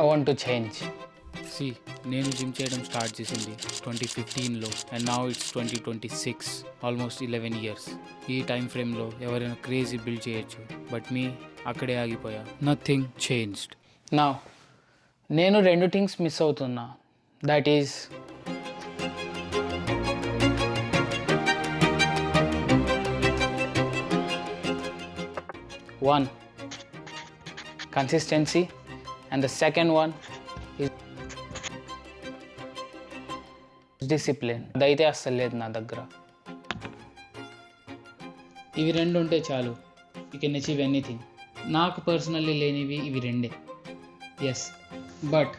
I want to change. సి నేను gym చేయడం స్టార్ట్ చేసింది 2015లో and now it's 2026, almost 11 years. ఈ టైం ఫ్రేమ్లో ఎవరైనా క్రేజీ బిల్డ్ చేయొచ్చు, బట్ మీ అక్కడే ఆగిపోయా. Nothing changed. Now, నేను 2 థింగ్స్ మిస్ అవుతున్నా. That is one, consistency, and the second one is discipline. అదైతే అస్సలు లేదు నా దగ్గర. ఇవి రెండు ఉంటే చాలు, యూ కెన్ అచీవ్ ఎనీథింగ్. నాకు పర్సనల్లీ లేనివి ఇవి రెండే. ఎస్, బట్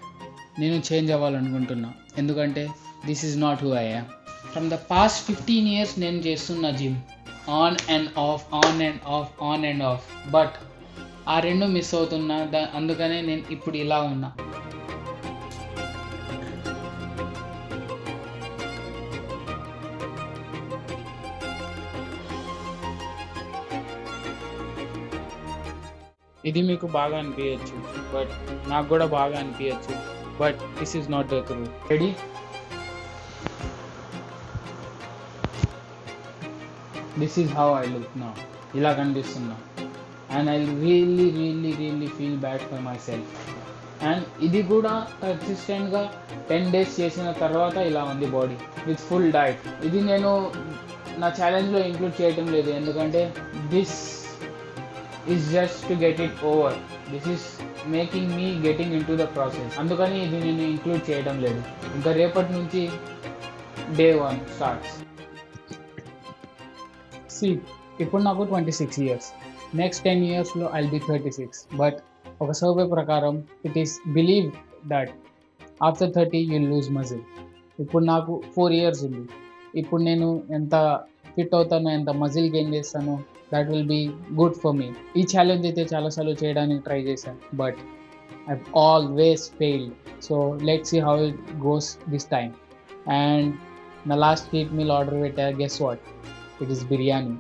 నేను చేంజ్ అవ్వాలనుకుంటున్నా, ఎందుకంటే this is not who I am. From the past 15 years నేను చేస్తున్న gym on and of, on and of, on and of, but ఆ రెండు మిస్ అవుతున్నా. అందుకనే నేను ఇప్పుడు ఇలా ఉన్నా. ఇది మీకు బాగా అనిపించచ్చు, బట్ నాకు కూడా బాగా అనిపించచ్చు, but this is not the truth. Ready? This is how I look now. ఇలా కనిపిస్తున్నా. And I really really really feel bad for my self. And ఇది కూడా కన్సిస్టెంట్గా 10 days చేసిన తర్వాత ఇలా ఉంది బాడీ విత్ ఫుల్ డైట్. ఇది నేను నా ఛాలెంజ్లో ఇంక్లూడ్ చేయటం లేదు, ఎందుకంటే this is just to get it over. This is making me getting in to the process. అందుకని ఇది నేను ఇంక్లూడ్ చేయడం లేదు. ఇంకా రేపటి నుంచి day 1 స్టార్ట్స్. ఇప్పుడు నాకు 26 years. నెక్స్ట్ 10 yearsలో ఐల్ బి 36. బట్ ఒక సర్వే ప్రకారం it is believe that after 30 you'll lose muscle. ఇప్పుడు నాకు 4 years ఉంది. ఇప్పుడు నేను ఎంత ఫిట్ అవుతానో, ఎంత మజిల్ గెయిన్ చేస్తానో, that will be good for me. ఈ ఛాలెంజ్ అయితే చాలాసార్లు చేయడానికి ట్రై చేశాను, but I always failed. So let's see how it goes this time. And నా లాస్ట్ చీట్ మీల్ ఆర్డర్ పెట్టా. Guess what? It is biryani.